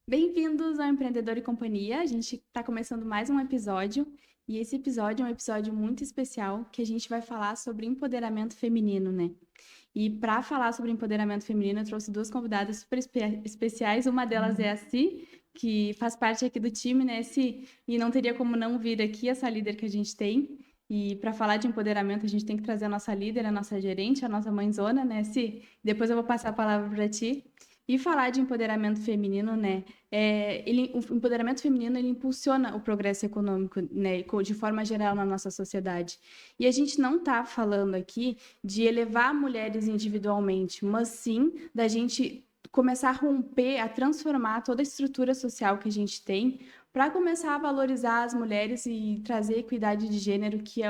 Bem-vindos ao Empreendedor e Companhia. A gente está começando mais um episódio e esse episódio é um episódio muito especial que a gente vai falar sobre empoderamento feminino, né? E para falar sobre empoderamento feminino, eu trouxe duas convidadas super especiais. Uma delas é a Si, que faz parte aqui do time, né, Si? E não teria como não vir aqui essa líder que a gente tem. E para falar de empoderamento, a gente tem que trazer a nossa líder, a nossa gerente, a nossa mãezona, né, Si? Depois eu vou passar a palavra para ti. E falar de empoderamento feminino, né? O empoderamento feminino ele impulsiona o progresso econômico, né, de forma geral na nossa sociedade. E a gente não está falando aqui de elevar mulheres individualmente, mas sim da gente começar a romper, a transformar toda a estrutura social que a gente tem para começar a valorizar as mulheres e trazer equidade de gênero, que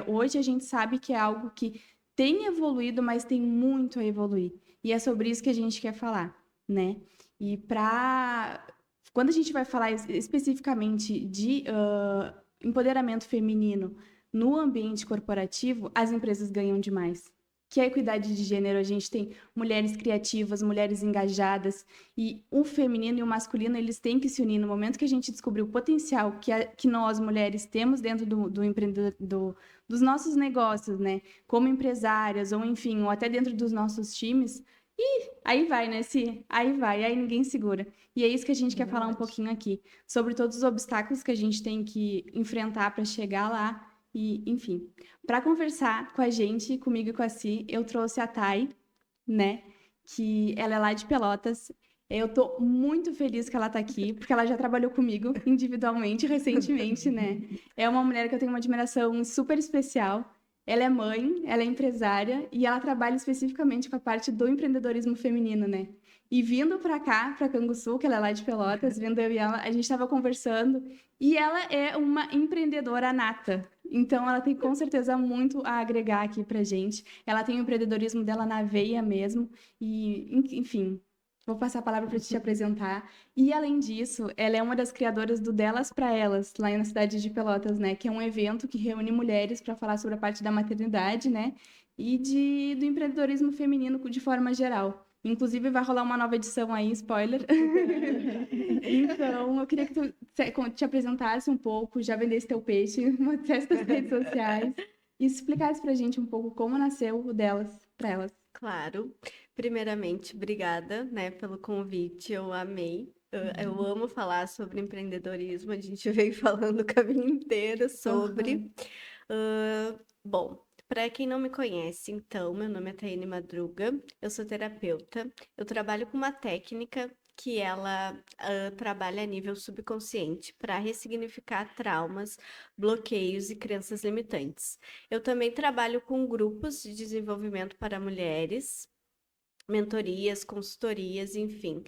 hoje a gente sabe que é algo que tem evoluído, mas tem muito a evoluir. E é sobre isso que a gente quer falar, né? E para quando a gente vai falar especificamente de empoderamento feminino no ambiente corporativo, as empresas ganham demais. Que é a equidade de gênero, a gente tem mulheres criativas, mulheres engajadas, e o feminino e o masculino, eles têm que se unir. No momento que a gente descobrir o potencial que nós, mulheres, temos dentro do empreendedor, dos nossos negócios, né? Como empresárias, ou enfim, ou até dentro dos nossos times, aí vai, né? Aí vai, aí ninguém segura. E é isso que a gente É quer falar um verdade. pouquinho aqui, sobre todos os obstáculos que a gente tem que enfrentar para chegar lá. E, enfim, para conversar com a gente, comigo e com a Si, eu trouxe a Thay, né? Que ela é lá de Pelotas. Eu tô muito feliz que ela tá aqui, porque ela já trabalhou comigo individualmente recentemente, né? É uma mulher que eu tenho uma admiração super especial. Ela é mãe, ela é empresária e ela trabalha especificamente com a parte do empreendedorismo feminino, né? E vindo para cá, para Canguçu, que ela é lá de Pelotas, vindo eu e ela, a gente estava conversando e ela é uma empreendedora nata. Então, ela tem com certeza muito a agregar aqui pra gente. Ela tem o empreendedorismo dela na veia mesmo. E, enfim, vou passar a palavra para te apresentar. E, além disso, ela é uma das criadoras do Delas para Elas, lá na cidade de Pelotas, né? Que é um evento que reúne mulheres para falar sobre a parte da maternidade, né? E do empreendedorismo feminino de forma geral. Inclusive, vai rolar uma nova edição aí, spoiler. Então, eu queria que tu te apresentasse um pouco, já vendesse teu peixe, mostrasse as redes sociais e explicasse pra gente um pouco como nasceu o delas pra elas. Claro. Primeiramente, obrigada, né, pelo convite. Eu amei. Eu amo falar sobre empreendedorismo. A gente veio falando o caminho inteiro sobre. Aham. Bom, para quem não me conhece, então, meu nome é Taine Madruga. Eu sou terapeuta. Eu trabalho com uma técnica que ela trabalha a nível subconsciente para ressignificar traumas, bloqueios e crenças limitantes. Eu também trabalho com grupos de desenvolvimento para mulheres, mentorias, consultorias, enfim,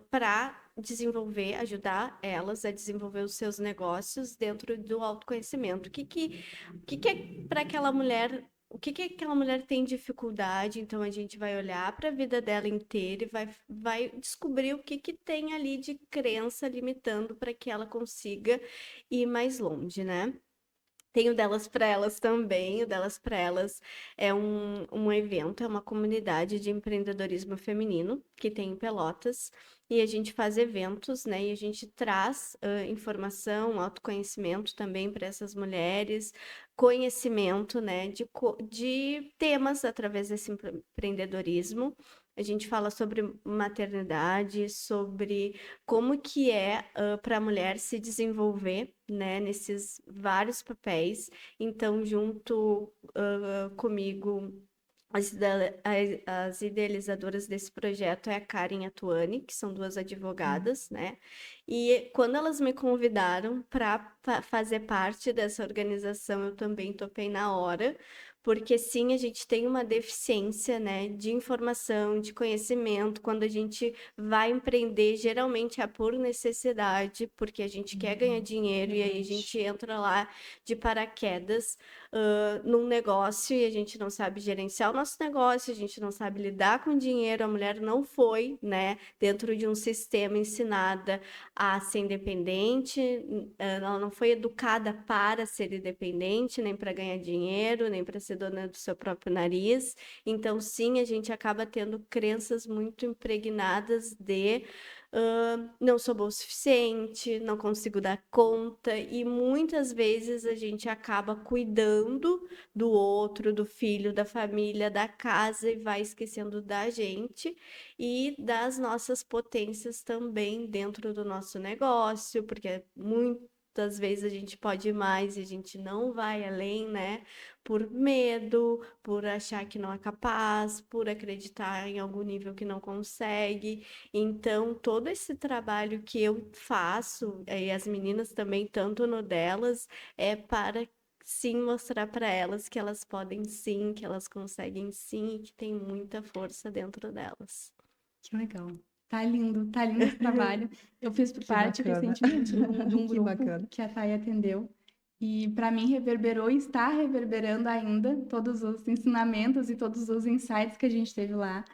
para desenvolver, ajudar elas a desenvolver os seus negócios dentro do autoconhecimento. O que é para aquela mulher? O que aquela mulher tem dificuldade? Então a gente vai olhar para a vida dela inteira e vai descobrir o que tem ali de crença limitando para que ela consiga ir mais longe, né? Tem o Delas para Elas também. O Delas para Elas é um evento, é uma comunidade de empreendedorismo feminino que tem em Pelotas. E a gente faz eventos, né? E a gente traz informação, autoconhecimento também para essas mulheres, conhecimento, né? De temas através desse empreendedorismo. A gente fala sobre maternidade, sobre como que é para a mulher se desenvolver, né, nesses vários papéis. Então, junto comigo, as idealizadoras desse projeto é a Karen e a Tuane, que são duas advogadas, né? E quando elas me convidaram para fazer parte dessa organização, eu também topei na hora, porque sim, a gente tem uma deficiência, né, de informação, de conhecimento. Quando a gente vai empreender, geralmente é por necessidade, porque a gente quer ganhar dinheiro e aí a Verdade. gente entra lá de paraquedas num negócio e a gente não sabe gerenciar o nosso negócio, a gente não sabe lidar com dinheiro, a mulher não foi, né, dentro de um sistema ensinada a ser independente, ela não foi educada para ser independente, nem para ganhar dinheiro, nem para ser dona do seu próprio nariz. Então, sim, a gente acaba tendo crenças muito impregnadas de não sou boa o suficiente, não consigo dar conta, e muitas vezes a gente acaba cuidando do outro, do filho, da família, da casa e vai esquecendo da gente e das nossas potências também dentro do nosso negócio, porque muitas vezes a gente pode ir mais e a gente não vai além, né? Por medo, por achar que não é capaz, por acreditar em algum nível que não consegue. Então, todo esse trabalho que eu faço, e as meninas também, tanto no delas, é para sim mostrar para elas que elas podem sim, que elas conseguem sim, e que tem muita força dentro delas. Que legal. Tá lindo esse trabalho. Eu fiz Que parte bacana. recentemente de um Que grupo bacana. que a Thay atendeu. E para mim reverberou e está reverberando ainda todos os ensinamentos e todos os insights que a gente teve lá.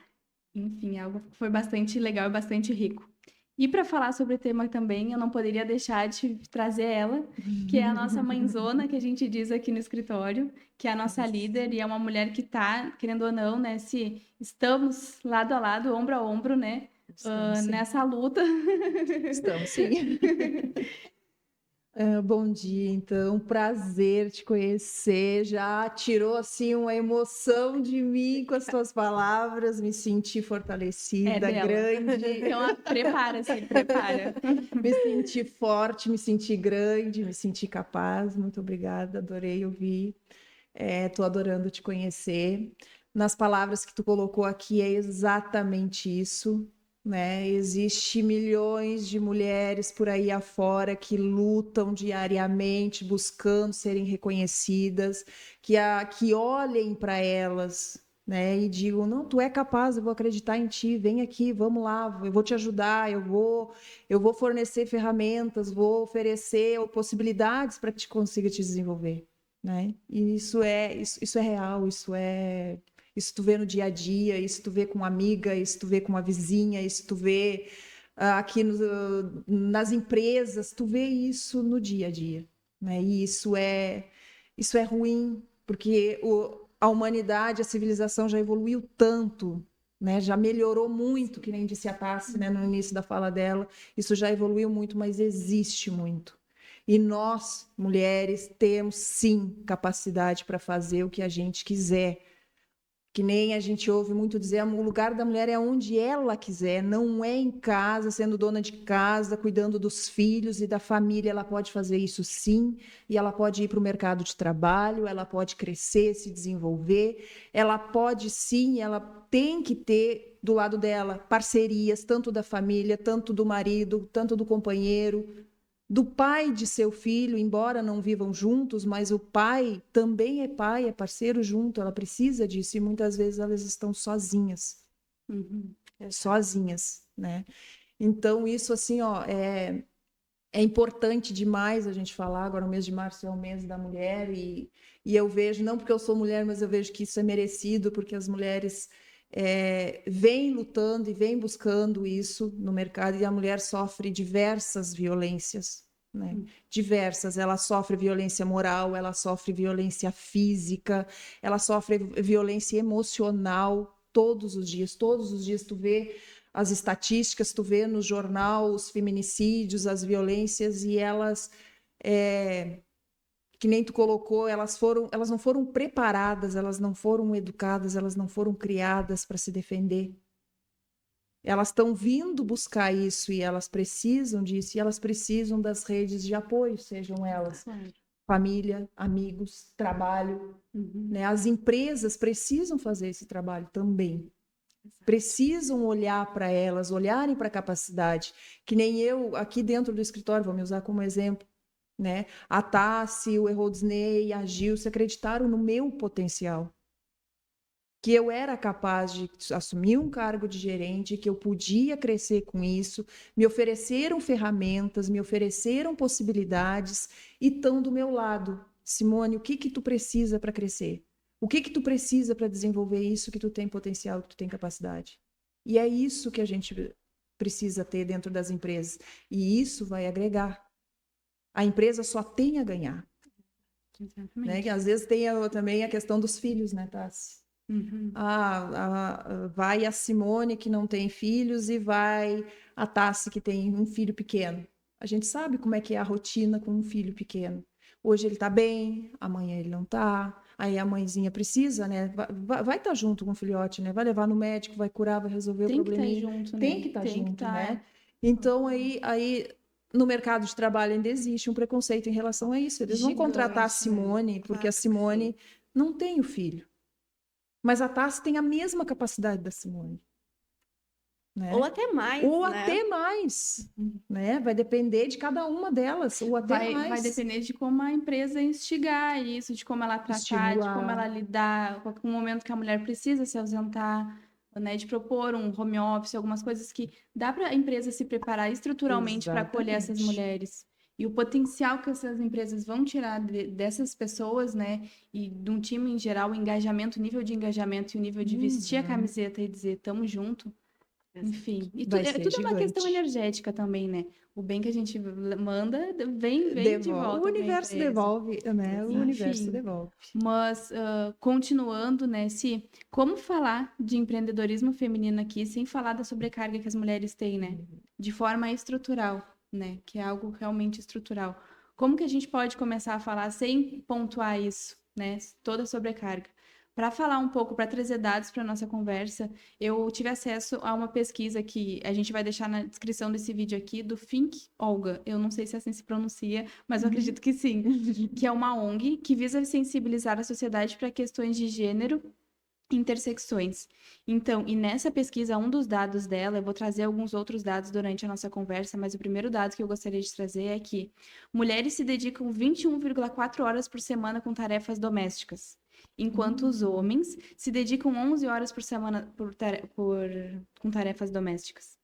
Enfim, é algo que foi bastante legal e bastante rico. E para falar sobre o tema também, eu não poderia deixar de trazer ela, que é a nossa mãezona, que a gente diz aqui no escritório, que é a nossa líder e é uma mulher que está, querendo ou não, né, se estamos lado a lado, ombro a ombro, né, Estamos, sim. nessa luta. Estamos, sim. Bom dia, então, prazer te conhecer. Já tirou assim uma emoção de mim com as tuas palavras, me senti fortalecida, É dela. grande, Então, prepara-se, prepara. me senti forte, me senti grande, me senti capaz. Muito obrigada, adorei ouvir. Tô adorando te conhecer. Nas palavras que tu colocou aqui, é exatamente isso, né? Existe milhões de mulheres por aí afora que lutam diariamente, buscando serem reconhecidas, que olhem para elas, né? E digam, não, tu é capaz, eu vou acreditar em ti, vem aqui, vamos lá, eu vou te ajudar, eu vou fornecer ferramentas, vou oferecer possibilidades para que te consiga te desenvolver, né? E isso é real, isso tu vê no dia a dia, isso tu vê com uma amiga, isso tu vê com uma vizinha, isso tu vê aqui nas empresas, tu vê isso no dia a dia, né? E isso é ruim, porque a humanidade, a civilização já evoluiu tanto, né? Já melhorou muito, que nem disse a Tassi, né, no início da fala dela, isso já evoluiu muito, mas existe muito. E nós, mulheres, temos sim capacidade para fazer o que a gente quiser. Que nem a gente ouve muito dizer, o lugar da mulher é onde ela quiser, não é em casa, sendo dona de casa, cuidando dos filhos e da família. Ela pode fazer isso sim, e ela pode ir para o mercado de trabalho, ela pode crescer, se desenvolver, ela pode sim, ela tem que ter do lado dela parcerias, tanto da família, tanto do marido, tanto do companheiro, do pai de seu filho, embora não vivam juntos, mas o pai também é pai, é parceiro junto, ela precisa disso e muitas vezes elas estão sozinhas, sozinhas, né? Então isso assim, ó, é importante demais a gente falar. Agora o mês de março é o mês da mulher e eu vejo, não porque eu sou mulher, mas eu vejo que isso é merecido, porque as mulheres vêm lutando e vêm buscando isso no mercado, e a mulher sofre diversas violências, né? Diversas. Ela sofre violência moral, ela sofre violência física, ela sofre violência emocional todos os dias. Todos os dias tu vê as estatísticas, tu vê no jornal os feminicídios, as violências, e elas, que nem tu colocou, elas não foram preparadas, elas não foram educadas, elas não foram criadas para se defender. Elas estão vindo buscar isso e elas precisam disso, e elas precisam das redes de apoio, sejam elas família, amigos, trabalho, né? As empresas precisam fazer esse trabalho também. Precisam olhar para elas, olharem para a capacidade, que nem eu aqui dentro do escritório, vou me usar como exemplo, né? A Tassi, o Errodney, a Gil se acreditaram no meu potencial, que eu era capaz de assumir um cargo de gerente, que eu podia crescer com isso, me ofereceram ferramentas, me ofereceram possibilidades e estão do meu lado. Simone, o que tu precisa para crescer? O que tu precisa para desenvolver isso que tu tem potencial, que tu tem capacidade? E é isso que a gente precisa ter dentro das empresas. E isso vai agregar. A empresa só tem a ganhar. Né? Que às vezes tem também a questão dos filhos, né, Tassi? Uhum. Vai a Simone, que não tem filhos, e vai a Tassi, que tem um filho pequeno. A gente sabe como é que é a rotina com um filho pequeno. Hoje ele tá bem, amanhã ele não tá. Aí a mãezinha precisa, né? Vai estar junto com o filhote, né? Vai levar no médico, vai curar, vai resolver o Tem que estar probleminha. junto, Tem né? que estar Tem que junto, estar. né? Então, aí no mercado de trabalho ainda existe um preconceito em relação a isso. Eles vão contratar a Gigante, né? Simone, porque a Claro que Simone sim. não tem o filho. Mas a Tassi tem a mesma capacidade da Simone, Ou né? até mais, Ou né? até mais, né? Vai depender de cada uma delas, ou até Vai mais. depender de como a empresa instigar isso, de como ela tratar, de como ela Estimular. lidar com o momento que a mulher precisa se ausentar, né? De propor um home office, algumas coisas que dá para a empresa se preparar estruturalmente para acolher essas Exatamente. mulheres. E o potencial que essas empresas vão tirar dessas pessoas, né? E de um time em geral, o engajamento, o nível de engajamento e o nível de vestir a Uhum. camiseta e dizer tamo junto. Enfim, e Vai ser tudo é uma questão gigante. energética também, né? O bem que a gente manda vem de Devolve. O volta para a universo empresa. devolve, né? O universo Enfim, devolve. mas continuando, né, como falar de empreendedorismo feminino aqui sem falar da sobrecarga que as mulheres têm, né? De forma estrutural, né? Que é algo realmente estrutural. Como que a gente pode começar a falar sem pontuar isso, né? Toda a sobrecarga. Para falar um pouco, para trazer dados para nossa conversa, eu tive acesso a uma pesquisa que a gente vai deixar na descrição desse vídeo aqui, do Think Olga. Eu não sei se assim se pronuncia, mas eu acredito que sim. Que é uma ONG que visa sensibilizar a sociedade para questões de gênero e intersecções. Então, e nessa pesquisa, um dos dados dela, eu vou trazer alguns outros dados durante a nossa conversa, mas o primeiro dado que eu gostaria de trazer é que mulheres se dedicam 21,4 horas por semana com tarefas domésticas, enquanto os homens se dedicam 11 horas por semana com tarefas domésticas.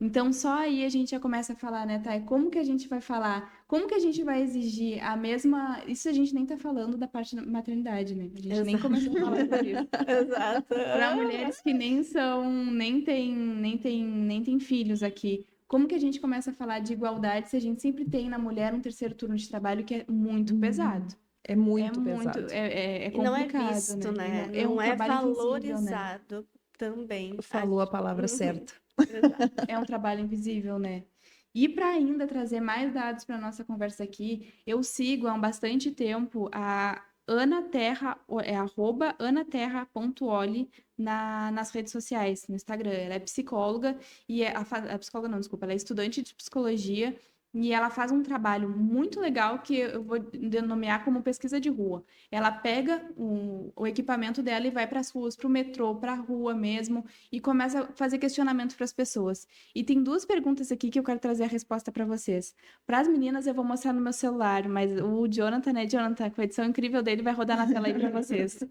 Então, só aí a gente já começa a falar, né, Thay? Como que a gente vai falar? Como que a gente vai exigir a mesma. Isso a gente nem tá falando da parte da maternidade, né? A gente nem Exato. começou a falar sobre isso. Exato. Para mulheres que nem são, nem tem filhos aqui. Como que a gente começa a falar de igualdade se a gente sempre tem na mulher um terceiro turno de trabalho que é muito pesado? É muito pesado. É E não é complicado, visto, né? né? É um Não é trabalho invisível, né? valorizado também. Falou a palavra certa. Exato. É um trabalho invisível, né? E para ainda trazer mais dados para nossa conversa aqui, eu sigo há bastante tempo a Ana Terra, @anaterra.oli nas redes sociais, no Instagram. Ela é psicóloga e a psicóloga não, desculpa, ela é estudante de psicologia e ela faz um trabalho muito legal que eu vou denominar como pesquisa de rua. Ela pega o equipamento dela e vai para as ruas, para o metrô, para a rua mesmo, e começa a fazer questionamento para as pessoas. E tem duas perguntas aqui que eu quero trazer a resposta para vocês. Para as meninas, eu vou mostrar no meu celular, mas o Jonathan, né, Jonathan, com a edição incrível dele, vai rodar na tela aí para vocês.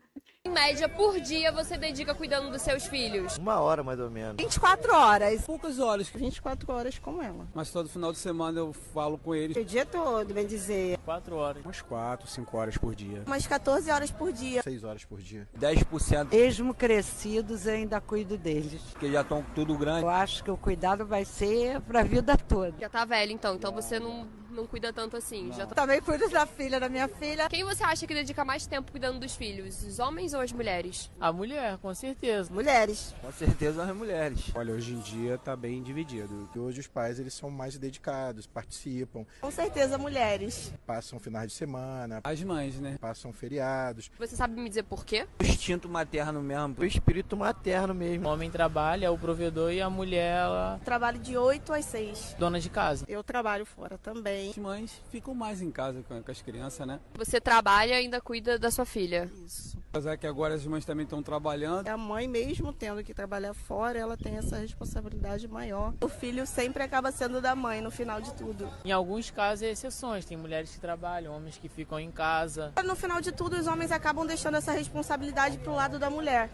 Em média, por dia, você dedica cuidando dos seus filhos? 1 hora, mais ou menos. 24 horas. Poucas horas, 24 horas com ela. mas todo final de semana eu falo com eles. O dia todo, bem dizer. 4 horas. Umas 4, 5 horas por dia. Umas 14 horas por dia. 6 horas por dia. 10%, Mesmo crescidos, eu ainda cuido deles. porque já estão tudo grande. Eu acho que o cuidado vai ser para a vida toda. Já tá velho, então você não cuida tanto assim. Já tá... Também cuido da filha, da minha filha. Quem você acha que dedica mais tempo cuidando dos filhos? Os homens ou as mulheres? A mulher, com certeza. Mulheres. Com certeza as mulheres. Olha, hoje em dia tá bem dividido. E hoje os pais eles são mais dedicados, participam, Com certeza, mulheres. passam finais de semana, As mães, né? passam feriados. Você sabe me dizer por quê? O instinto materno mesmo. O espírito materno O mesmo. homem trabalha, é o provedor, e a mulher, ela Trabalho de 8 às 6. dona de casa. Eu trabalho fora também. As mães ficam mais em casa com as crianças, né? Você trabalha e ainda cuida da sua filha. Isso. Apesar que agora as mães também estão trabalhando. A mãe, mesmo tendo que trabalhar fora, ela tem essa responsabilidade maior. O filho sempre acaba sendo da mãe no final de tudo. Em alguns casos, é exceções. Tem mulheres que trabalham, homens que ficam em casa. No final de tudo, os homens acabam deixando essa responsabilidade pro lado da mulher.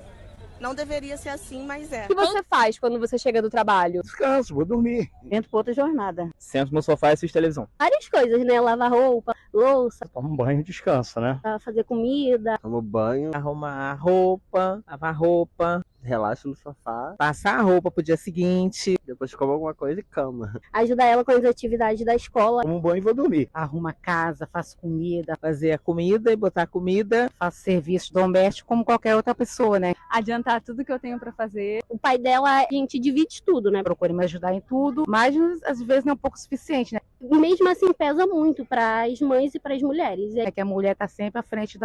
Não deveria ser assim, mas é. O que você faz quando você chega do trabalho? Descanso, vou dormir. Entro para outra jornada. Sento no sofá e assisto televisão. Várias coisas, né? Lavar roupa, louça, Tomo banho e descanso, né? fazer comida. Tomo banho, arrumar roupa, lavar roupa, relaxo no sofá, Passar a roupa pro dia seguinte, depois como alguma coisa e cama. Ajudar ela com as atividades da escola. Tomo um banho e vou dormir. Arrumo a casa, faço comida, fazer a comida e botar comida. faço serviço doméstico como qualquer outra pessoa, né? Adiantar tudo que eu tenho para fazer. O pai dela, a gente divide tudo, né? Procuro me ajudar em tudo, mas às vezes não é um pouco suficiente, né? Mesmo assim, pesa muito para as mães e para as mulheres. É que a mulher tá sempre à frente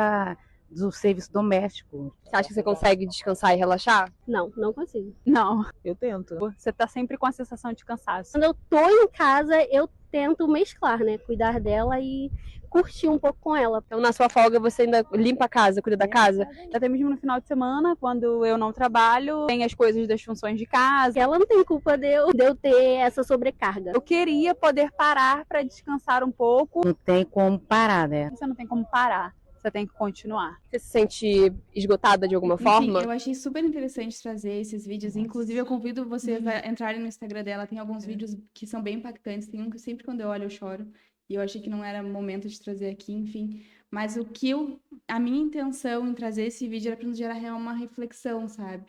do serviço doméstico. Você acha que você consegue descansar e relaxar? Não, não consigo. Não, Eu tento. você tá sempre com a sensação de cansaço. Quando eu tô em casa, eu tento mesclar, né? Cuidar dela e curtir um pouco com ela. Então, na sua folga, você ainda limpa a casa, cuida da casa? Até mesmo no final de semana, quando eu não trabalho, tem as coisas das funções de casa. Ela não tem culpa de eu ter essa sobrecarga. Eu queria poder parar para descansar um pouco. Não tem como parar, né? Você não tem como parar, você tem que continuar. Você se sente esgotada de alguma Enfim, forma? eu achei super interessante trazer esses vídeos. Inclusive, eu convido vocês a entrarem no Instagram dela. Tem alguns vídeos que são bem impactantes. Tem um que sempre quando eu olho eu choro. E eu achei que não era momento de trazer aqui, enfim. Mas a minha intenção em trazer esse vídeo era para nos gerar uma reflexão, sabe?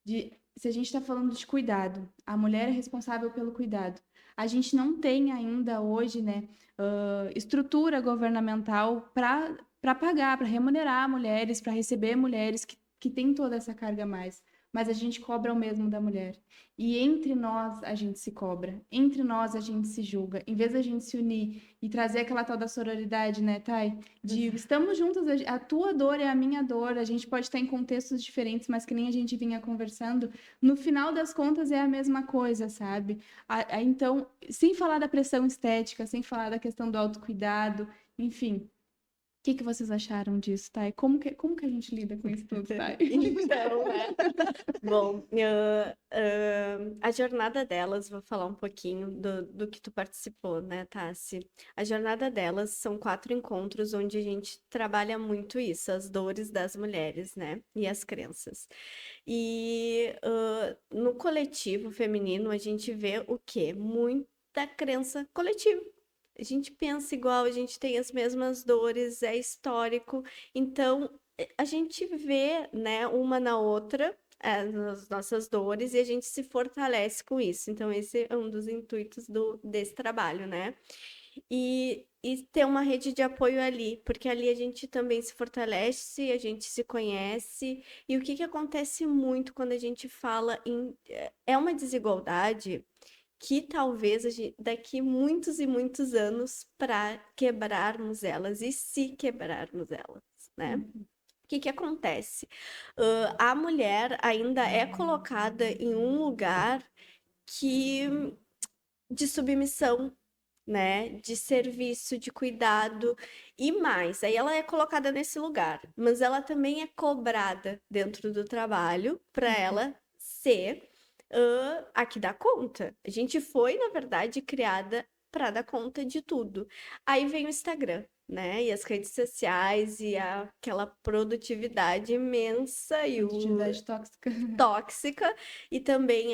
Se a gente está falando de cuidado, a mulher é responsável pelo cuidado. A gente não tem ainda hoje, né, estrutura governamental para pagar, para remunerar mulheres, para receber mulheres que têm toda essa carga a mais. Mas a gente cobra o mesmo da mulher. E entre nós a gente se cobra, entre nós a gente se julga. Em vez da gente se unir e trazer aquela tal da sororidade, né, Thay? De estamos juntas, a tua dor é a minha dor, a gente pode estar em contextos diferentes, mas que nem a gente vinha conversando, no final das contas é a mesma coisa, sabe? Então, sem falar da pressão estética, sem falar da questão do autocuidado, enfim. O que vocês acharam disso, Thay? Como que a gente lida com isso tudo, Thay? Então, né? Bom, a jornada delas, vou falar um pouquinho do que tu participou, né, Tassi? A jornada delas são 4 encontros onde a gente trabalha muito isso, as dores das mulheres, né? E as crenças. E no coletivo feminino a gente vê o quê? Muita crença coletiva. A gente pensa igual, a gente tem as mesmas dores, é histórico. Então, a gente vê, né, uma na outra, as nossas dores, e a gente se fortalece com isso. Então, esse é um dos intuitos desse trabalho, né? E ter uma rede de apoio ali, porque ali a gente também se fortalece, a gente se conhece. E o que acontece muito quando a gente fala é uma desigualdade que talvez daqui muitos e muitos anos para quebrarmos elas e se quebrarmos elas, né? O que acontece? A mulher ainda é colocada em um lugar de submissão, né? De serviço, de cuidado e mais. Aí ela é colocada nesse lugar, mas ela também é cobrada dentro do trabalho para ela ser a que dá conta. A gente foi, na verdade, criada para dar conta de tudo. Aí vem o Instagram, né? E as redes sociais e aquela produtividade imensa e Produtividade tóxica e também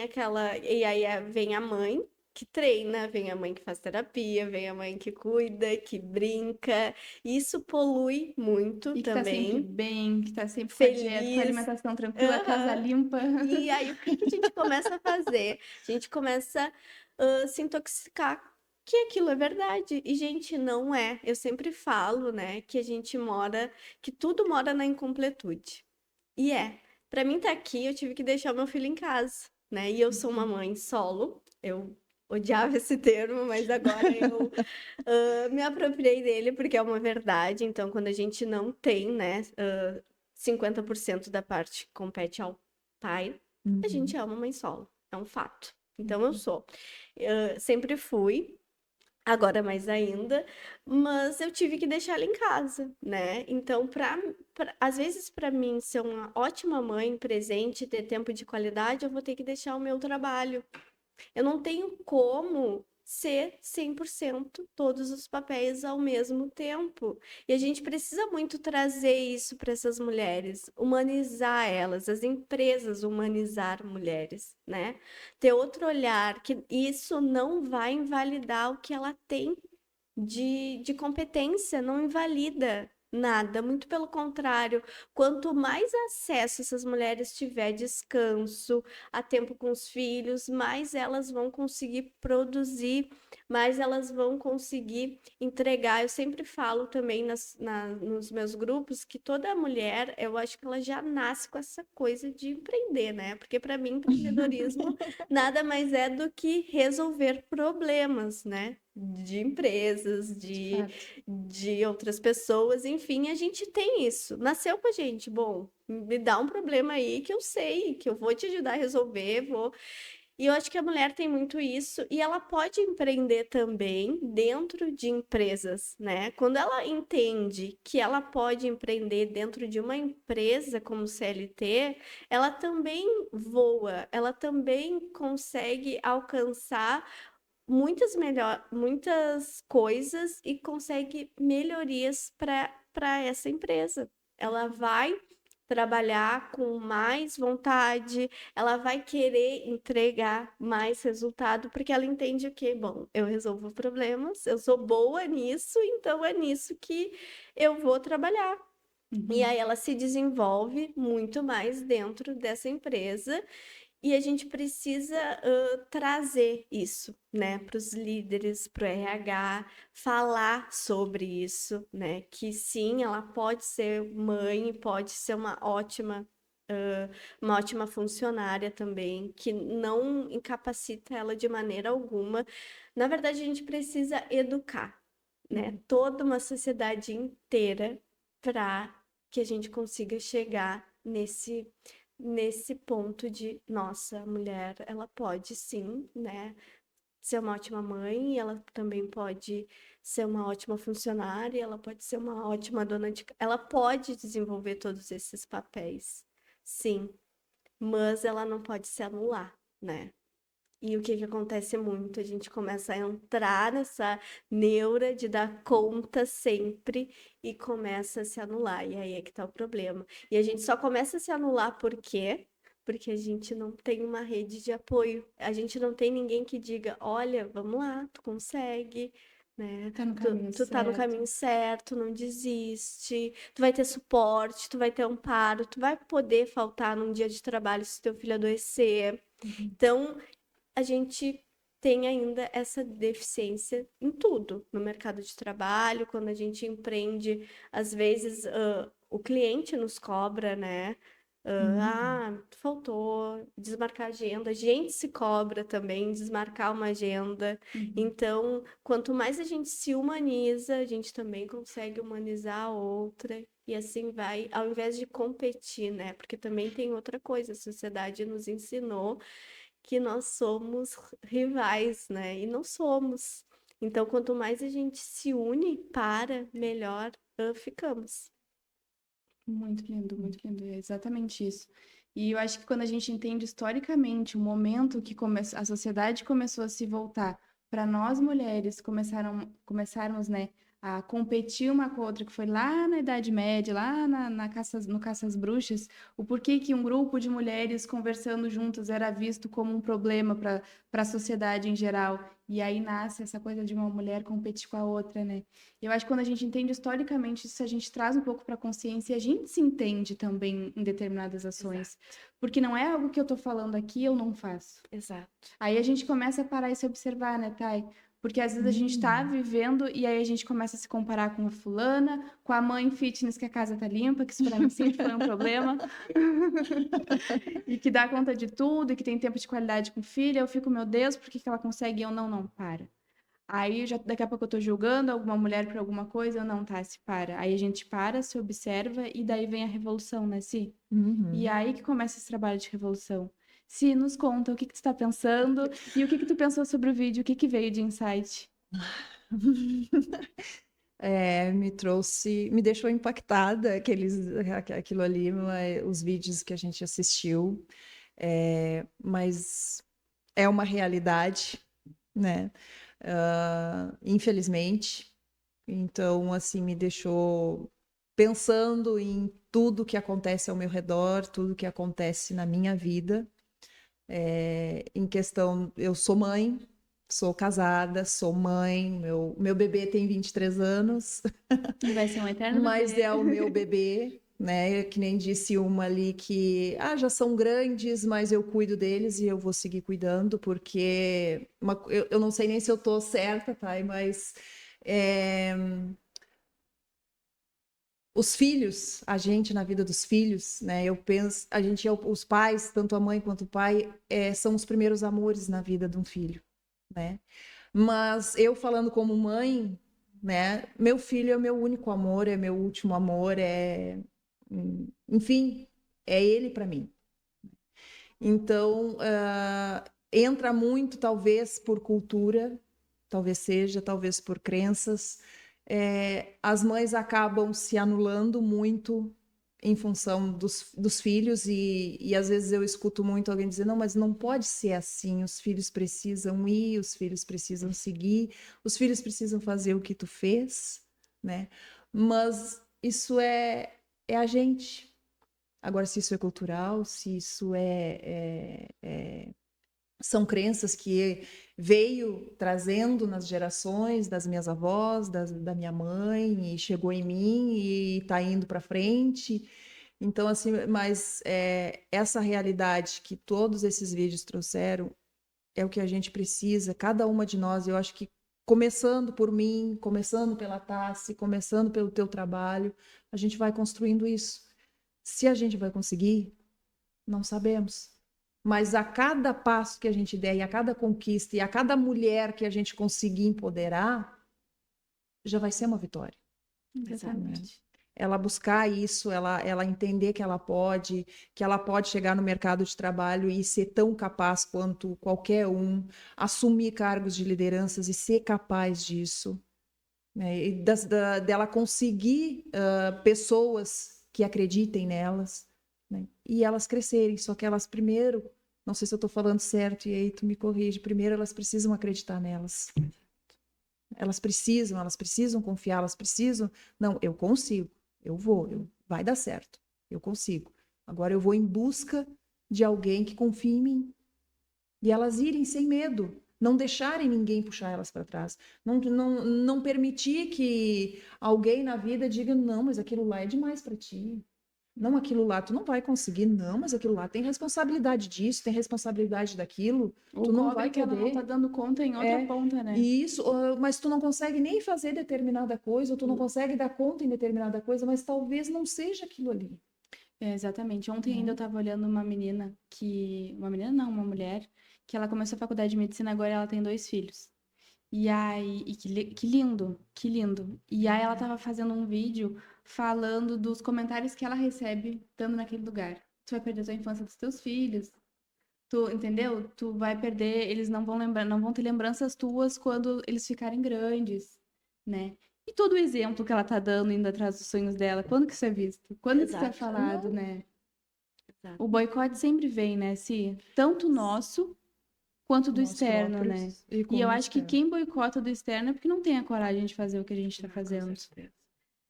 e aí vem a mãe que treina, vem a mãe que faz terapia, vem a mãe que cuida, que brinca. Isso polui muito e que também. Tá sempre bem, que tá sempre feliz, com a dieta, com a alimentação tranquila, casa limpa. E aí, o que a gente começa a fazer? A gente começa a se intoxicar que aquilo é verdade. E, gente, não é. Eu sempre falo, né, que que tudo mora na incompletude. E Pra mim estar aqui, eu tive que deixar meu filho em casa, né? E eu sou uma mãe solo. Eu odiava esse termo, mas agora eu me apropriei dele porque é uma verdade. Então, quando a gente não tem, né, 50% da parte que compete ao pai, a gente é uma mãe solo. É um fato. Então, eu sou. Sempre fui. Agora mais ainda, mas eu tive que deixar ela em casa, né? Então, às vezes, para mim ser uma ótima mãe, presente, ter tempo de qualidade, eu vou ter que deixar o meu trabalho. Eu não tenho como ser 100% todos os papéis ao mesmo tempo. E a gente precisa muito trazer isso para essas mulheres, humanizar elas, as empresas humanizar mulheres, né? Ter outro olhar, que isso não vai invalidar o que ela tem de competência, não invalida, nada, muito pelo contrário. Quanto mais acesso essas mulheres tiver, descanso, a tempo com os filhos, mais elas vão conseguir produzir, mais elas vão conseguir entregar. Eu sempre falo também nos meus grupos que toda mulher, eu acho que ela já nasce com essa coisa de empreender, né? Porque para mim, empreendedorismo nada mais é do que resolver problemas, né? De empresas, de outras pessoas, enfim, a gente tem isso. Nasceu com a gente. Bom, me dá um problema aí que eu sei, que eu vou te ajudar a resolver, vou. E eu acho que a mulher tem muito isso, e ela pode empreender também dentro de empresas, né? Quando ela entende que ela pode empreender dentro de uma empresa como CLT, ela também voa, ela também consegue alcançar muitas coisas e consegue melhorias para essa empresa. Ela vai trabalhar com mais vontade, ela vai querer entregar mais resultado, porque ela entende o quê? Bom, eu resolvo problemas, eu sou boa nisso, então é nisso que eu vou trabalhar. E aí ela se desenvolve muito mais dentro dessa empresa. E a gente precisa trazer isso, né, para os líderes, para o RH, falar sobre isso, né, que sim, ela pode ser mãe, pode ser uma ótima funcionária também, que não incapacita ela de maneira alguma. Na verdade, a gente precisa educar, né, toda uma sociedade inteira para que a gente consiga chegar nesse ponto de, nossa, a mulher, ela pode sim, né, ser uma ótima mãe, ela também pode ser uma ótima funcionária, ela pode ser uma ótima dona de casa, ela pode desenvolver todos esses papéis, sim, mas ela não pode se anular, né? E o que acontece muito? A gente começa a entrar nessa neura de dar conta sempre e começa a se anular. E aí é que tá o problema. E a gente só começa a se anular por quê? Porque a gente não tem uma rede de apoio. A gente não tem ninguém que diga, olha, vamos lá, tu consegue, né? Tá no caminho Tu tá no certo. caminho certo, não desiste. Tu vai ter suporte, tu vai ter amparo, tu vai poder faltar num dia de trabalho se teu filho adoecer. Então, a gente tem ainda essa deficiência em tudo, no mercado de trabalho, quando a gente empreende, às vezes o cliente nos cobra, né? Faltou desmarcar a agenda, a gente se cobra também desmarcar uma agenda. Então, quanto mais a gente se humaniza, a gente também consegue humanizar a outra. E assim vai, ao invés de competir, né? Porque também tem outra coisa, a sociedade nos ensinou que nós somos rivais, né? E não somos. Então, quanto mais a gente se une melhor ficamos. Muito lindo, é exatamente isso. E eu acho que quando a gente entende historicamente o momento que a sociedade começou a se voltar para nós mulheres começarmos, né, a competir uma com a outra, que foi lá na Idade Média, lá no caça às bruxas, o porquê que um grupo de mulheres conversando juntas era visto como um problema para a sociedade em geral. E aí nasce essa coisa de uma mulher competir com a outra, né? Eu acho que quando a gente entende historicamente isso, a gente traz um pouco para a consciência e a gente se entende também em determinadas ações. Porque não é algo que eu tô falando aqui, eu não faço. Exato. Aí a gente começa a parar e se observar, né, Thay? Porque às vezes a gente tá vivendo e aí a gente começa a se comparar com a fulana, com a mãe fitness que a casa tá limpa, que isso pra mim sempre foi um problema. E que dá conta de tudo, e que tem tempo de qualidade com filha. Eu fico, meu Deus, por que ela consegue e eu não? Não, para. Aí daqui a pouco eu tô julgando alguma mulher por alguma coisa, eu não, tá, se para. Aí a gente para, se observa e daí vem a revolução, né, Si? E aí que começa esse trabalho de revolução. Si, nos conta o que tu tá pensando e o que tu pensou sobre o vídeo, o que veio de insight? Me deixou impactada aquilo ali, os vídeos que a gente assistiu, mas é uma realidade, né? Infelizmente. Então, assim, me deixou pensando em tudo que acontece ao meu redor, tudo que acontece na minha vida. Em questão, eu sou mãe, Sou casada, sou mãe, meu bebê tem 23 anos. E vai ser um eterno Mas bebê. é o meu bebê, né? Que nem disse uma ali que já são grandes, mas eu cuido deles e eu vou seguir cuidando, porque eu não sei nem se eu tô certa, tá? Mas os filhos, a gente na vida dos filhos, né? Eu penso, os pais, tanto a mãe quanto o pai, são os primeiros amores na vida de um filho, né? Mas eu falando como mãe, né? Meu filho é meu único amor, é meu último amor, enfim, é ele para mim. Então, entra muito, talvez por cultura, talvez por crenças. As mães acabam se anulando muito em função dos filhos e às vezes eu escuto muito alguém dizer, não, mas não pode ser assim, os filhos precisam ir, os filhos precisam seguir, os filhos precisam fazer o que tu fez, né? Mas isso é a gente. Agora, se isso é cultural, se isso são crenças que veio trazendo nas gerações das minhas avós, da minha mãe, e chegou em mim e está indo para frente. Então, assim, mas essa realidade que todos esses vídeos trouxeram é o que a gente precisa, cada uma de nós, eu acho que começando por mim, começando pela Tassi, começando pelo teu trabalho, a gente vai construindo isso. Se a gente vai conseguir, não sabemos. Mas a cada passo que a gente der, e a cada conquista, e a cada mulher que a gente conseguir empoderar, já vai ser uma vitória. Exatamente. Ela buscar isso, ela entender que ela pode chegar no mercado de trabalho e ser tão capaz quanto qualquer um, assumir cargos de lideranças e ser capaz disso, né? E dela conseguir pessoas que acreditem nelas, né? E elas crescerem, só que elas primeiro, não sei se eu estou falando certo, e aí tu me corrige, primeiro elas precisam acreditar nelas. Elas precisam confiar, elas precisam, não, eu consigo, vai dar certo, eu consigo. Agora eu vou em busca de alguém que confie em mim. E elas irem sem medo, não deixarem ninguém puxar elas para trás. Não permitir que alguém na vida diga, não, mas aquilo lá é demais para ti. Não, aquilo lá tu não vai conseguir, não, mas aquilo lá tem responsabilidade disso, tem responsabilidade daquilo, tu não vai que ela não tá dando conta em outra ponta, né? Isso, mas tu não consegue nem fazer determinada coisa, ou tu não consegue dar conta em determinada coisa, mas talvez não seja aquilo ali. Exatamente. Ontem ainda eu tava olhando uma mulher, que ela começou a faculdade de medicina, agora ela tem 2 filhos. E aí, que lindo, que lindo. E aí ela tava fazendo um vídeo falando dos comentários que ela recebe estando naquele lugar. Tu vai perder a tua infância dos teus filhos. Tu, entendeu? Tu vai perder, eles não vão ter lembranças tuas quando eles ficarem grandes, né? E todo o exemplo que ela tá dando indo atrás dos sonhos dela, quando que isso é visto? Quando que isso é falado, né? Exato. O boicote sempre vem, né, Si? Tanto nosso quanto do externo, né? E eu acho que quem boicota do externo é porque não tem a coragem de fazer o que a gente tá fazendo.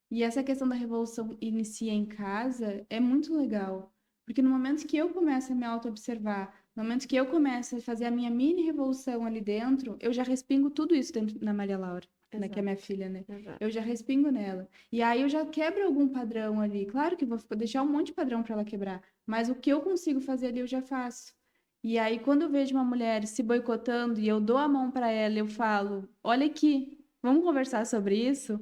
E essa questão da revolução inicia em casa é muito legal. Porque no momento que eu começo a me auto-observar, no momento que eu começo a fazer a minha mini revolução ali dentro, eu já respingo tudo isso dentro na Maria Laura, né, que é minha filha, né? Exato. Eu já respingo nela. E aí eu já quebro algum padrão ali. Claro que vou deixar um monte de padrão para ela quebrar, mas o que eu consigo fazer ali eu já faço. E aí quando eu vejo uma mulher se boicotando e eu dou a mão para ela, eu falo: "Olha aqui, vamos conversar sobre isso?"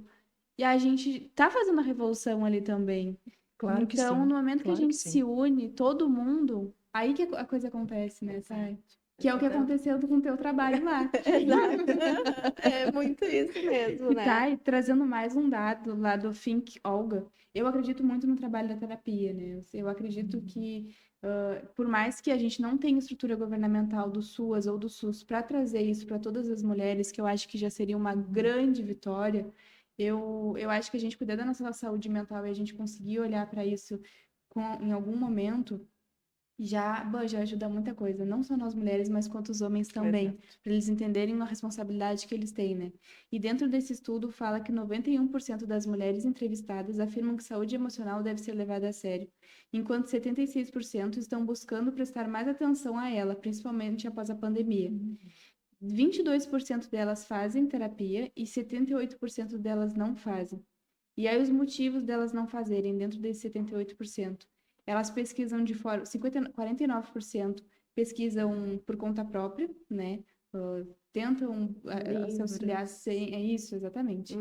E a gente tá fazendo a revolução ali também. Claro que sim. Então, no momento que a Claro gente que sim. se une, todo mundo, aí que a coisa acontece, né, sabe? Que é o que aconteceu com o teu trabalho lá. Exato. É muito isso mesmo, né? Tá, e trazendo mais um dado lá do Think Olga. Eu acredito muito no trabalho da terapia, né? Eu acredito que, por mais que a gente não tenha estrutura governamental do SUAS ou do SUS para trazer isso para todas as mulheres, que eu acho que já seria uma grande vitória, eu acho que a gente cuidar da nossa saúde mental e a gente conseguir olhar para isso em algum momento já ajuda muita coisa, não só nós mulheres, mas quanto os homens também, para eles entenderem a responsabilidade que eles têm, né? E dentro desse estudo fala que 91% das mulheres entrevistadas afirmam que saúde emocional deve ser levada a sério, enquanto 76% estão buscando prestar mais atenção a ela, principalmente após a pandemia. 22% delas fazem terapia e 78% delas não fazem. E aí os motivos delas não fazerem dentro desses 78%, elas pesquisam de forma... 49% pesquisam por conta própria, né? Tentam se auxiliar sem... É isso, exatamente.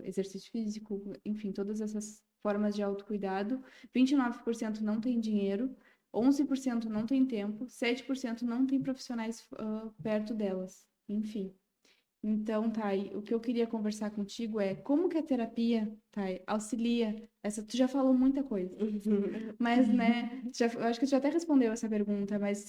Exercício físico, enfim, todas essas formas de autocuidado. 29% não tem dinheiro, 11% não tem tempo, 7% não tem profissionais perto delas. Enfim. Então, Thay, o que eu queria conversar contigo é como que a terapia, Thay, auxilia tu já falou muita coisa, mas, né, eu acho que tu já até respondeu essa pergunta, mas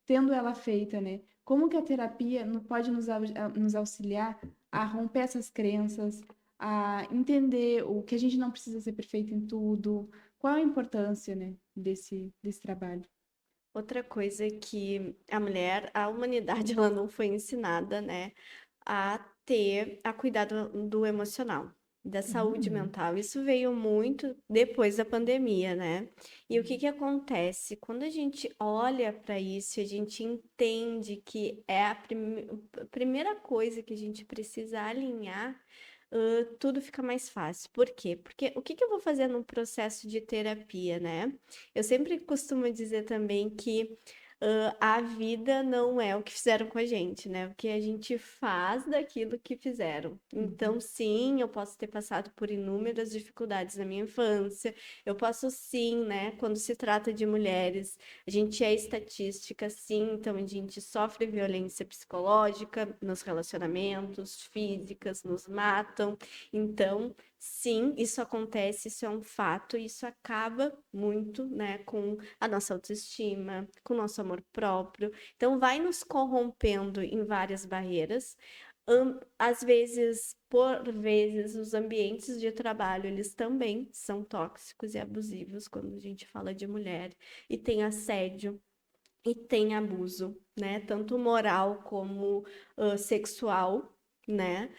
tendo ela feita, né, como que a terapia pode nos auxiliar a romper essas crenças, a entender o que a gente não precisa ser perfeito em tudo, qual a importância, né, desse trabalho? Outra coisa que a humanidade, ela não foi ensinada, né, a cuidar do emocional, da saúde mental. Isso veio muito depois da pandemia, né? E o que acontece? Quando a gente olha para isso, a gente entende que é a primeira coisa que a gente precisa alinhar, tudo fica mais fácil. Por quê? Porque o que eu vou fazer no processo de terapia, né? Eu sempre costumo dizer também que a vida não é o que fizeram com a gente, né? O que a gente faz daquilo que fizeram. Então, sim, eu posso ter passado por inúmeras dificuldades na minha infância. Eu posso, sim, né? Quando se trata de mulheres, a gente é estatística, sim. Então, a gente sofre violência psicológica nos relacionamentos, físicas, nos matam. Então, sim, isso acontece, isso é um fato, e isso acaba muito, né, com a nossa autoestima, com o nosso amor próprio. Então, vai nos corrompendo em várias barreiras. Às vezes, por vezes, os ambientes de trabalho, eles também são tóxicos e abusivos quando a gente fala de mulher. E tem assédio, e tem abuso, né? Tanto moral como sexual, né?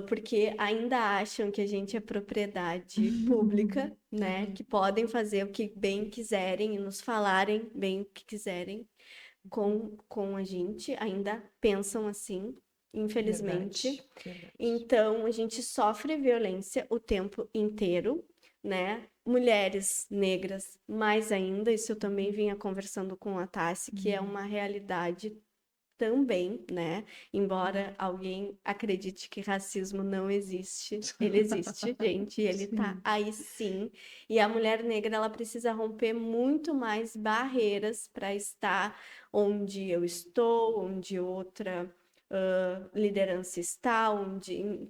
Porque ainda acham que a gente é propriedade pública, né? Que podem fazer o que bem quiserem e nos falarem bem o que quiserem com a gente, ainda pensam assim, infelizmente. Verdade. Então, a gente sofre violência o tempo inteiro, né? Mulheres negras, mais ainda, isso eu também vinha conversando com a Tassi, que é uma realidade também, né? Embora alguém acredite que racismo não existe, ele existe, gente, e ele tá aí sim. E a mulher negra, ela precisa romper muito mais barreiras para estar onde eu estou, onde outra liderança está,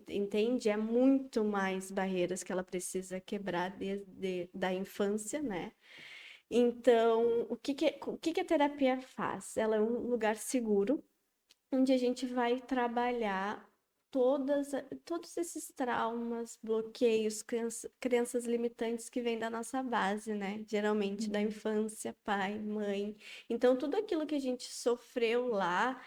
entende? É muito mais barreiras que ela precisa quebrar desde da infância, né? Então, o que a terapia faz? Ela é um lugar seguro, onde a gente vai trabalhar todos esses traumas, bloqueios, crenças limitantes que vêm da nossa base, né? Geralmente da infância, pai, mãe. Então, tudo aquilo que a gente sofreu lá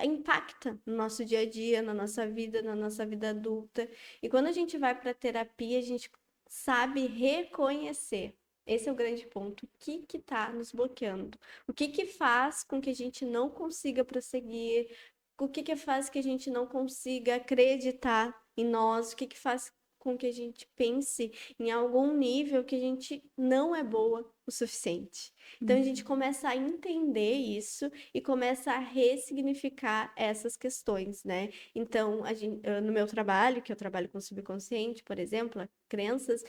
impacta no nosso dia a dia, na nossa vida adulta. E quando a gente vai para a terapia, a gente sabe reconhecer. Esse é o grande ponto. O que está nos bloqueando? O que faz com que a gente não consiga prosseguir? O que faz que a gente não consiga acreditar em nós? O que faz com que a gente pense em algum nível que a gente não é boa o suficiente? Então, a gente começa a entender isso e começa a ressignificar essas questões, né? Então, no meu trabalho, que eu trabalho com o subconsciente, por exemplo, crenças,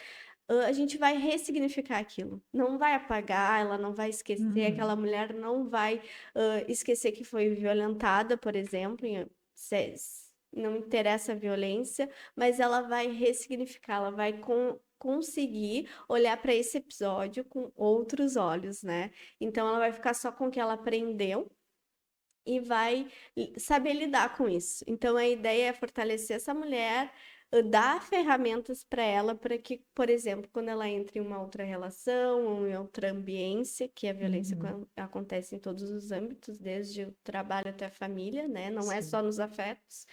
a gente vai ressignificar aquilo. Não vai apagar, ela não vai esquecer, aquela mulher não vai esquecer que foi violentada, por exemplo, não interessa a violência, mas ela vai ressignificar, ela vai conseguir olhar para esse episódio com outros olhos, né? Então, ela vai ficar só com o que ela aprendeu e vai saber lidar com isso. Então, a ideia é fortalecer essa mulher, dar ferramentas para ela, para que, por exemplo, quando ela entra em uma outra relação ou em outra ambiência, que a violência acontece em todos os âmbitos, desde o trabalho até a família, né? Não é só nos afetos,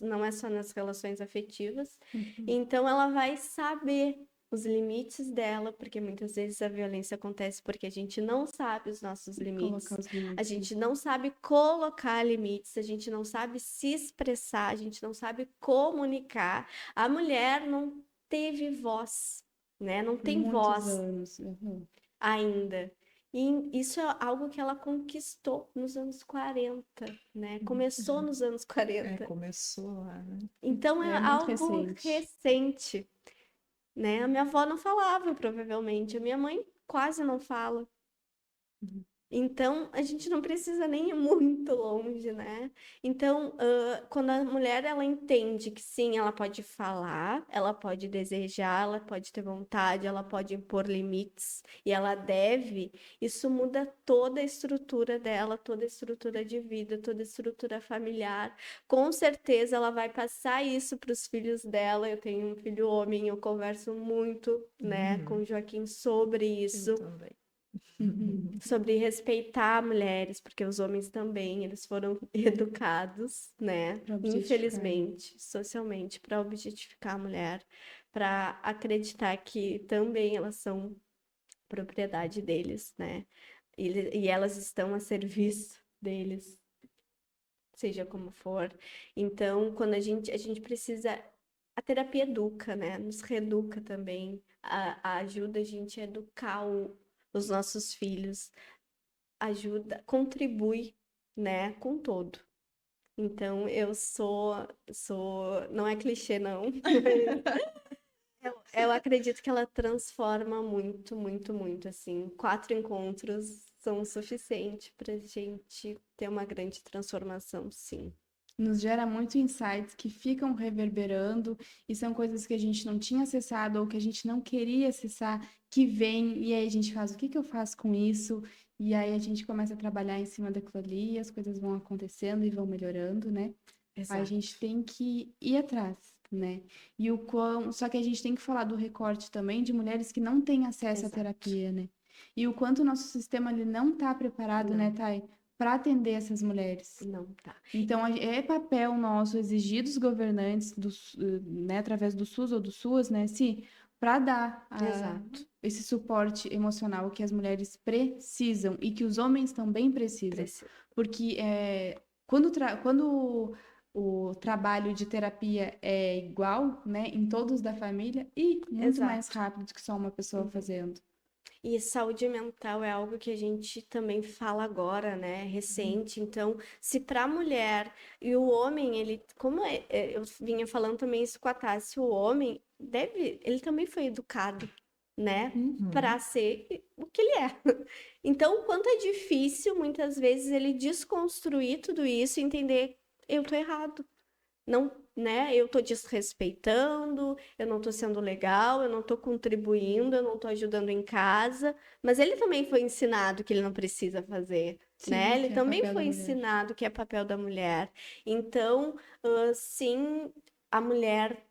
não é só nas relações afetivas. Então, ela vai saber os limites dela, porque muitas vezes a violência acontece porque a gente não sabe os nossos limites, Colocar os a limites. gente não sabe colocar limites, a gente não sabe se expressar, a gente não sabe comunicar. A mulher não teve voz, né? Não Por tem muitos voz anos. Uhum. ainda. E isso é algo que ela conquistou nos anos 40, né? Começou nos anos 40. Começou lá, né? Então é É muito algo recente, né? A minha avó não falava, provavelmente. A minha mãe quase não fala. Então, a gente não precisa nem ir muito longe, né? Então, quando a mulher ela entende que sim, ela pode falar, ela pode desejar, ela pode ter vontade, ela pode impor limites e ela deve, isso muda toda a estrutura dela, toda a estrutura de vida, toda a estrutura familiar. Com certeza ela vai passar isso para os filhos dela. Eu tenho um filho homem, eu converso muito, né, com o Joaquim sobre isso. Eu também. Sobre respeitar mulheres, porque os homens também, eles foram educados, né? Pra objetificar. Infelizmente, socialmente, para objetificar a mulher, para acreditar que também elas são propriedade deles, né? E elas estão a serviço deles, seja como for. Então, quando a gente precisa. A terapia educa, né? Nos reeduca também. Ajuda a gente a educar os nossos filhos, ajuda, contribui, né, com todo. Então, não é clichê, não. Eu acredito que ela transforma muito, muito, muito, assim. 4 encontros são o suficiente pra gente ter uma grande transformação, sim. Nos gera muito insights que ficam reverberando e são coisas que a gente não tinha acessado ou que a gente não queria acessar, que vem e aí a gente faz, o que que eu faço com isso? E aí a gente começa a trabalhar em cima daquilo ali, as coisas vão acontecendo e vão melhorando, né? A gente tem que ir atrás, né? E só que a gente tem que falar do recorte também de mulheres que não têm acesso à terapia, né? E o quanto o nosso sistema ele não está preparado, né, Thay, para atender essas mulheres. Não tá. Então, é papel nosso exigir dos governantes, né, através do SUS ou do SUAS, né, para dar esse suporte emocional que as mulheres precisam e que os homens também precisam. Porque quando o trabalho de terapia é igual, né, em todos da família, e muito mais rápido do que só uma pessoa fazendo. E saúde mental é algo que a gente também fala agora, né? Recente. Então, se para a mulher e o homem, ele, eu vinha falando também isso com a Tássia, o homem ele também foi educado, né? Para ser o que ele é. Então, o quanto é difícil, muitas vezes, ele desconstruir tudo isso e entender, eu tô errado. Não, né? Eu tô desrespeitando, eu não tô sendo legal, eu não tô contribuindo, eu não tô ajudando em casa. Mas ele também foi ensinado que ele não precisa fazer, né? Ele também foi ensinado que é papel da mulher. Então, sim, a mulher,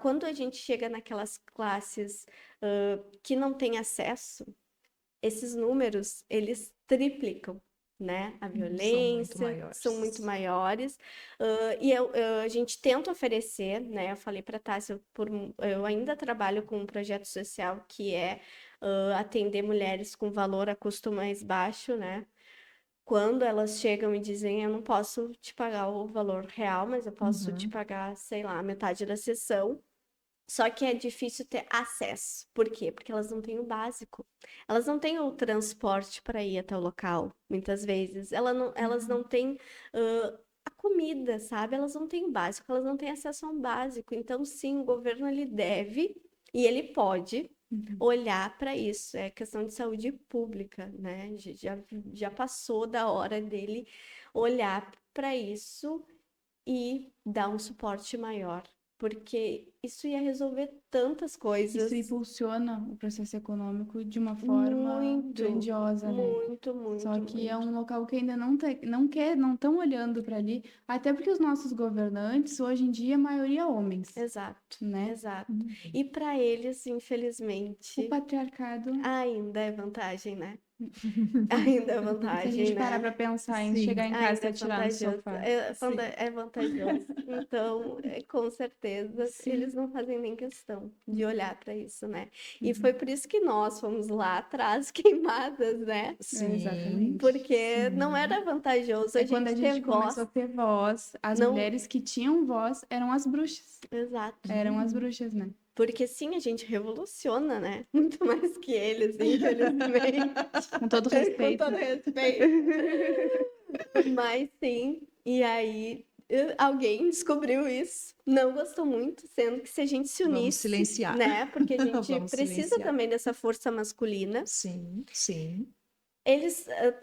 quando a gente chega naquelas classes que não tem acesso, esses números, eles triplicam, né? A violência são muito maiores. E a gente tenta oferecer, né? Eu falei para a Tássia, eu ainda trabalho com um projeto social que é atender mulheres com valor a custo mais baixo, né? Quando elas chegam e dizem, eu não posso te pagar o valor real, mas eu posso te pagar, sei lá, metade da sessão. Só que é difícil ter acesso. Por quê? Porque elas não têm o básico. Elas não têm o transporte para ir até o local, muitas vezes. Elas não têm a comida, sabe? Elas não têm o básico, elas não têm acesso a um básico. Então, sim, o governo ele deve e ele pode olhar para isso. É questão de saúde pública, né? Já passou da hora dele olhar para isso e dar um suporte maior. Porque isso ia resolver tantas coisas. Isso impulsiona o processo econômico de uma forma grandiosa, né? Muito. Só que é um local que ainda não estão olhando para ali, até porque os nossos governantes, hoje em dia, a maioria homens. Exato, né? E para eles, infelizmente, o patriarcado ainda é vantagem, né? Ainda é Se a vantagem, gente né? parar pra pensar em Sim. chegar em casa Ainda e é atirar no vantajoso. sofá. É vantajoso. Então, com certeza, eles não fazem nem questão de olhar para isso, né? E foi por isso que nós fomos lá atrás queimadas, né? Sim, Exatamente. Porque não era vantajoso a É quando a gente ter gente voz. começou a ter voz, as Não- mulheres que tinham voz eram as bruxas. Exato. Eram as bruxas, né? Porque sim, a gente revoluciona, né? Muito mais que eles, infelizmente. Com todo respeito. Com todo respeito. Mas sim, e aí alguém descobriu isso, não gostou muito, sendo que se a gente se Vamos unisse, silenciar. né? Porque a gente Vamos precisa silenciar. também dessa força masculina. Sim, sim.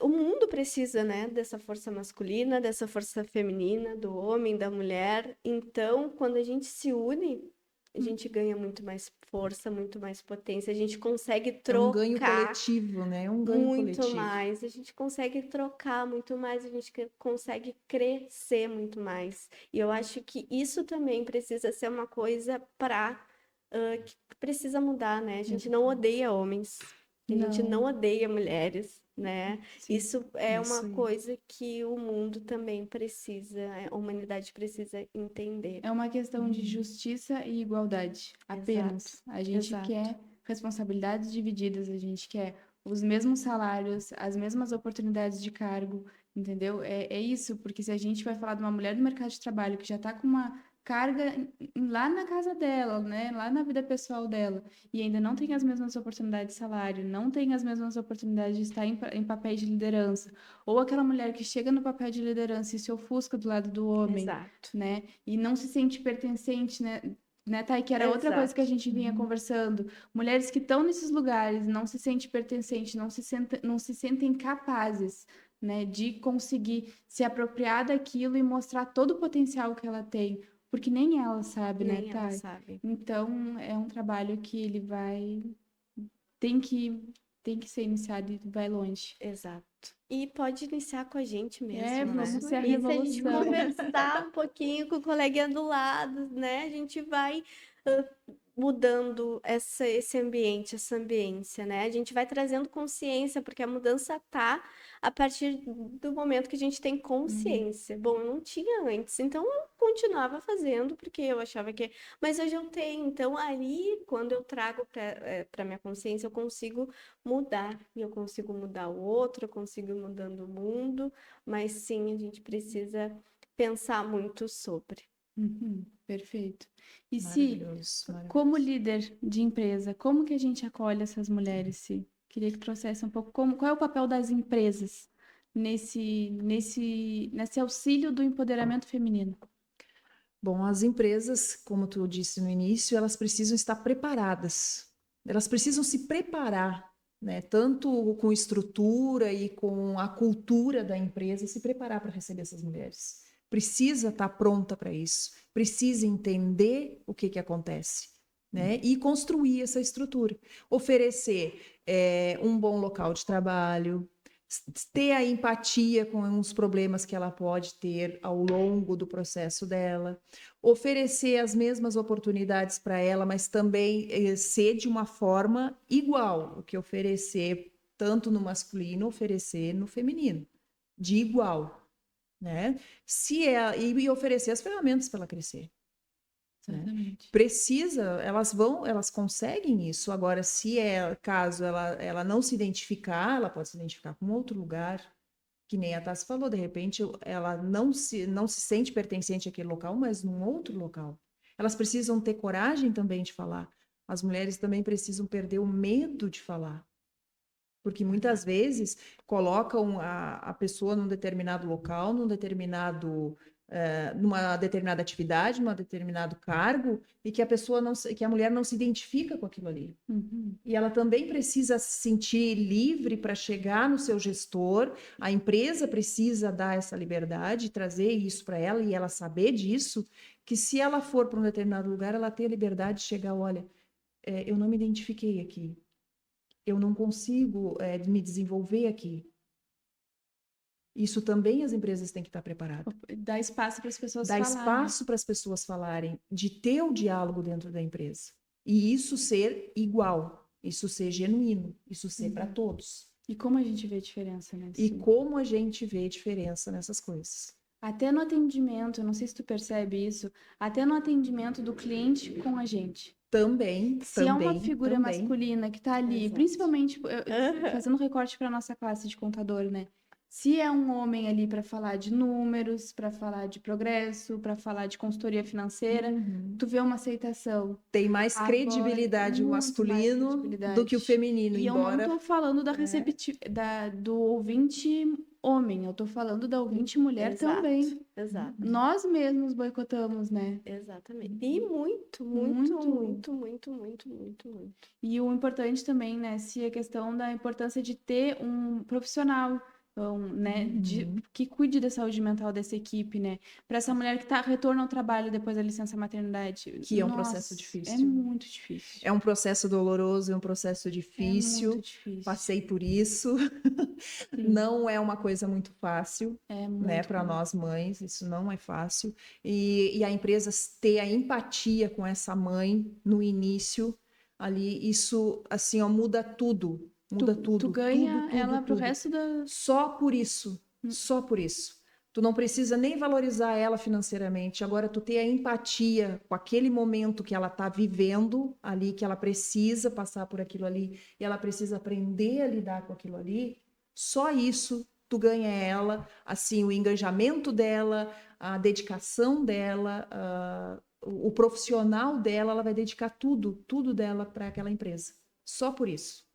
O mundo precisa, né, dessa força masculina, dessa força feminina, do homem, da mulher. Então, quando a gente se une, a gente ganha muito mais força, muito mais potência. A gente consegue É um ganho trocar coletivo, né? É um ganho muito coletivo. mais. A gente consegue trocar muito mais, a gente consegue crescer muito mais. E eu acho que isso também precisa ser uma coisa que precisa mudar, né? A gente não odeia homens, a gente não odeia mulheres, né? Sim. Isso é Isso uma aí. coisa que o mundo também precisa, a humanidade precisa entender. É uma questão de justiça e igualdade, apenas. A gente exato. quer responsabilidades divididas, a gente quer os mesmos salários, as mesmas oportunidades de cargo, entendeu? É isso, porque se a gente vai falar de uma mulher do mercado de trabalho que já está com uma carga lá na casa dela, né? Lá na vida pessoal dela, e ainda não tem as mesmas oportunidades de salário, não tem as mesmas oportunidades de estar em papéis de liderança, ou aquela mulher que chega no papel de liderança e se ofusca do lado do homem, Exato. né? E não se sente pertencente, né, Thay? Que era outra coisa que a gente vinha conversando. Mulheres que estão nesses lugares não se sentem pertencentes, não se sentem capazes, né, de conseguir se apropriar daquilo e mostrar todo o potencial que ela tem. Porque nem ela sabe, né, Nem ela Thay? sabe. Então, é um trabalho que ele tem que ser iniciado e vai longe. Exato. E pode iniciar com a gente mesmo, É, né? vamos ser a E se a gente revolução. conversar um pouquinho com o coleguinha do lado, né? A gente vai mudando esse ambiente, essa ambiência, né? A gente vai trazendo consciência, porque a mudança tá a partir do momento que a gente tem consciência. Bom, eu não tinha antes, então eu continuava fazendo, porque eu achava que... Mas hoje eu tenho, então ali, quando eu trago para minha consciência, eu consigo mudar, e eu consigo mudar o outro, eu consigo ir mudando o mundo, mas sim, a gente precisa pensar muito sobre. Perfeito. E Maravilhoso, como líder de empresa, como que a gente acolhe essas mulheres, Si? Queria que trouxesse um pouco qual é o papel das empresas nesse auxílio do empoderamento feminino? Bom, as empresas, como tu disse no início, elas precisam estar preparadas. Elas precisam se preparar, né? Tanto com estrutura e com a cultura da empresa, se preparar para receber essas mulheres. Precisa estar pronta para isso. Precisa entender o que acontece, né? E construir essa estrutura. Oferecer um bom local de trabalho, ter a empatia com os problemas que ela pode ter ao longo do processo dela, oferecer as mesmas oportunidades para ela, mas também ser de uma forma igual, o que oferecer tanto no masculino, oferecer no feminino, de igual, né? E oferecer as ferramentas para ela crescer. Exatamente. Elas conseguem isso. Agora, caso ela não se identificar, ela pode se identificar com outro lugar, que nem a Tassi falou, de repente ela não se sente pertencente àquele local, mas num outro local. Elas precisam ter coragem também de falar. As mulheres também precisam perder o medo de falar. Porque muitas vezes colocam a pessoa num determinado local, numa determinada atividade, num determinado cargo, e que a mulher não se identifica com aquilo ali. E ela também precisa se sentir livre para chegar no seu gestor, a empresa precisa dar essa liberdade, trazer isso para ela e ela saber disso, que se ela for para um determinado lugar, ela tem a liberdade de chegar, olha, eu não me identifiquei aqui, eu não consigo me desenvolver aqui. Isso também as empresas têm que estar preparadas. Dá espaço para as pessoas Dá falarem. espaço para as pessoas falarem, de ter o diálogo dentro da empresa. E isso ser igual, isso ser genuíno, isso ser para todos. E como a gente vê a diferença, né? E como a gente vê diferença nessas coisas. Até no atendimento, eu não sei se tu percebe isso, até no atendimento do cliente com a gente. Também, Se é uma figura masculina que tá ali, Exato. principalmente fazendo recorte para nossa classe de contador, né? Se é um homem ali para falar de números, para falar de progresso, para falar de consultoria financeira, tu vê uma aceitação. Tem mais Agora, credibilidade o muito mais masculino credibilidade. do que o feminino, E embora... eu não tô falando do ouvinte homem, eu tô falando da ouvinte mulher Exato, também. exato. Nós mesmos boicotamos, né? Exatamente. E muito. E o importante também, né, se a questão da importância de ter um profissional, né, que cuide da saúde mental dessa equipe, né, para essa mulher que retorna ao trabalho depois da licença maternidade. Que é um processo difícil. É muito difícil. É um processo doloroso, é um processo difícil. É muito difícil. Passei por isso. Não é uma coisa muito fácil, né, para nós mães, isso não é fácil. E a empresa ter a empatia com essa mãe no início, ali, isso, assim, ó, muda tudo. Muda tudo. Tu ganha tudo, ela pro tudo. resto da... Só por isso. Só por isso. Tu não precisa nem valorizar ela financeiramente. Agora, tu ter a empatia com aquele momento que ela está vivendo ali, que ela precisa passar por aquilo ali, e ela precisa aprender a lidar com aquilo ali, só isso tu ganha ela, assim, o engajamento dela, a dedicação dela, o profissional dela, ela vai dedicar tudo dela para aquela empresa. Só por isso.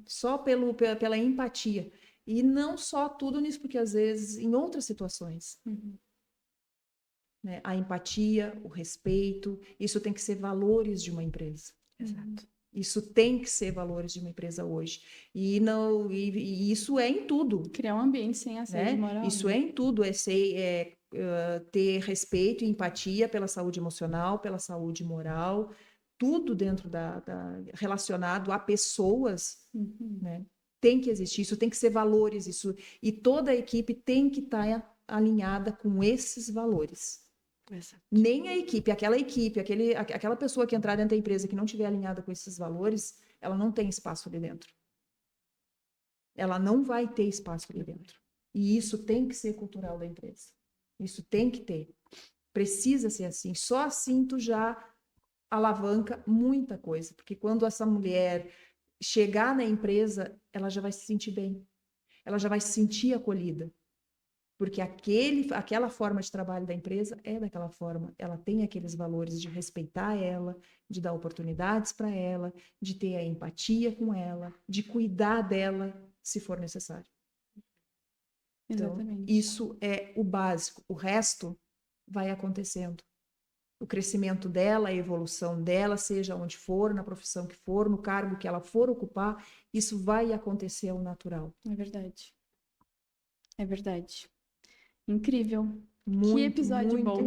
Só pela empatia. E não só tudo nisso, porque às vezes, em outras situações, né, a empatia, o respeito, isso tem que ser valores de uma empresa. Exato. Isso tem que ser valores de uma empresa hoje. E isso é em tudo. Criar um ambiente sem assédio moral. Isso é em tudo. Ter respeito e empatia pela saúde emocional, pela saúde moral, tudo dentro relacionado a pessoas, né? Tem que existir, isso tem que ser valores, e toda a equipe tem que estar alinhada com esses valores. Exato. Nem a equipe, aquela pessoa que entrar dentro da empresa que não estiver alinhada com esses valores, ela não tem espaço ali dentro. Ela não vai ter espaço ali dentro. E isso tem que ser cultural da empresa. Isso tem que ter. Precisa ser assim. Só assim tu já alavanca muita coisa. Porque quando essa mulher chegar na empresa, ela já vai se sentir bem. Ela já vai se sentir acolhida. Porque aquela forma de trabalho da empresa é daquela forma. Ela tem aqueles valores de respeitar ela, de dar oportunidades para ela, de ter a empatia com ela, de cuidar dela, se for necessário. Exatamente. Então, isso é o básico. O resto vai acontecendo. O crescimento dela, a evolução dela, seja onde for, na profissão que for, no cargo que ela for ocupar, isso vai acontecer ao natural. É verdade. É verdade. Incrível. Muito, que episódio muito, bom.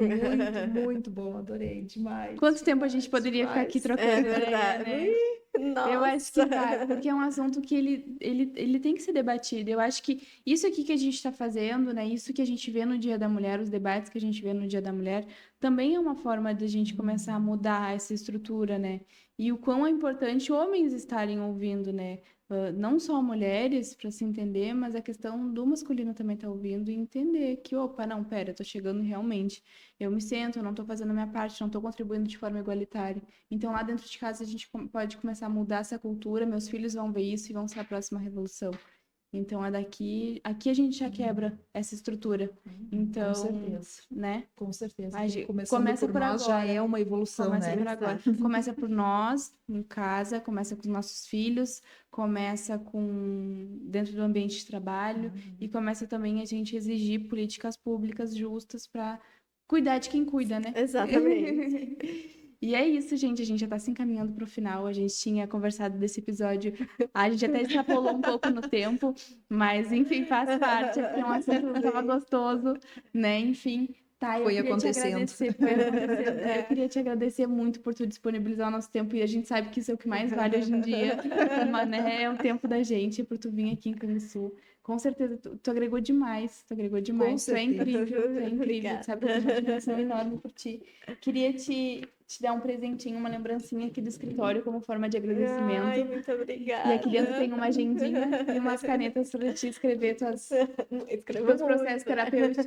Muito bom. Adorei demais. Quanto tempo a gente poderia ficar aqui trocando? É verdade. Né? Nossa. Eu acho que vai, porque é um assunto que ele tem que ser debatido. Eu acho que isso aqui que a gente está fazendo, né? Isso que a gente vê no Dia da Mulher, os debates que a gente vê no Dia da Mulher, também é uma forma de a gente começar a mudar essa estrutura, né? E o quão é importante homens estarem ouvindo, né? Não só mulheres, para se entender, mas a questão do masculino também estar ouvindo e entender que, opa, não, pera, eu tô chegando realmente. Eu me sento, eu não tô fazendo a minha parte, não tô contribuindo de forma igualitária. Então, lá dentro de casa, a gente pode começar a mudar essa cultura, meus filhos vão ver isso e vão ser a próxima revolução. Então, aqui a gente já quebra essa estrutura. Então, com certeza. Né? Com certeza. Começa por nós agora. Já é uma evolução, começa né? Por agora. Começa por nós, em casa, começa com os nossos filhos, começa dentro do ambiente de trabalho e começa também a gente exigir políticas públicas justas para cuidar de quem cuida, né? Exatamente. E é isso, gente. A gente já tá se encaminhando pro final. A gente tinha conversado desse episódio. A gente até extrapolou um pouco no tempo, mas enfim, faz parte. É um assunto que tava gostoso, né? Enfim. Tá, Foi acontecendo. Eu queria te agradecer muito por tu disponibilizar o nosso tempo, e a gente sabe que isso é o que mais vale hoje em dia, mas, né, é o tempo da gente, por tu vir aqui em Canguçu Com certeza, tu agregou demais, tu é certeza. incrível, tu é incrível, Obrigada. sabe? Eu tenho uma admiração enorme por ti. Queria te dar um presentinho, uma lembrancinha aqui do escritório como forma de Ai, agradecimento. muito obrigada. E aqui dentro tem uma agendinha e umas canetas para te escrever Escreva teus processos muito. terapêuticos.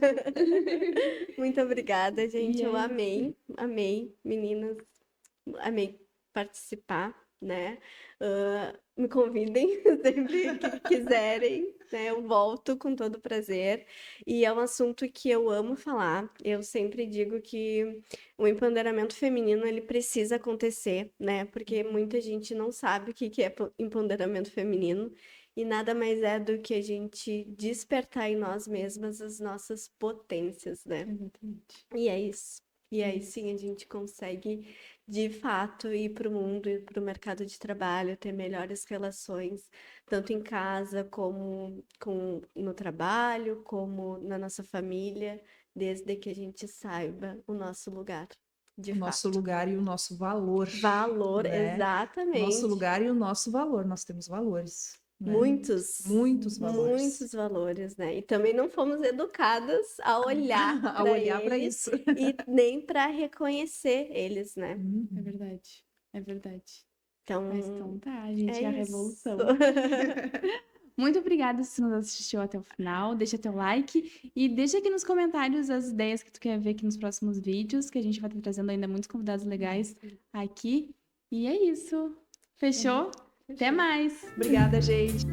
Muito obrigada, gente. E Eu é amei, meninas, amei participar, né? Me convidem sempre que quiserem, né? Eu volto com todo prazer. E é um assunto que eu amo falar. Eu sempre digo que o empoderamento feminino ele precisa acontecer, né? Porque muita gente não sabe o que é empoderamento feminino. E nada mais é do que a gente despertar em nós mesmas as nossas potências, né? Exatamente. E é isso. E aí sim a gente consegue, de fato, ir para o mundo, ir para o mercado de trabalho, ter melhores relações, tanto em casa como no trabalho, como na nossa família, desde que a gente saiba o nosso lugar, de O nosso fato. lugar e o nosso valor. Valor, né? exatamente. Nosso lugar e o nosso valor. Nós temos valores. né? Muitos valores. muitos valores, né? E também não fomos educadas a olhar A para olhar para eles isso. e nem para reconhecer eles, né? É verdade, é verdade. Então, Mas então tá, a gente é a isso. revolução. Muito obrigada se você nos assistiu até o final. Deixa teu like e deixa aqui nos comentários as ideias que tu quer ver aqui nos próximos vídeos, que a gente vai estar trazendo ainda muitos convidados legais aqui. E é isso. Fechou? Até mais. Obrigada, gente.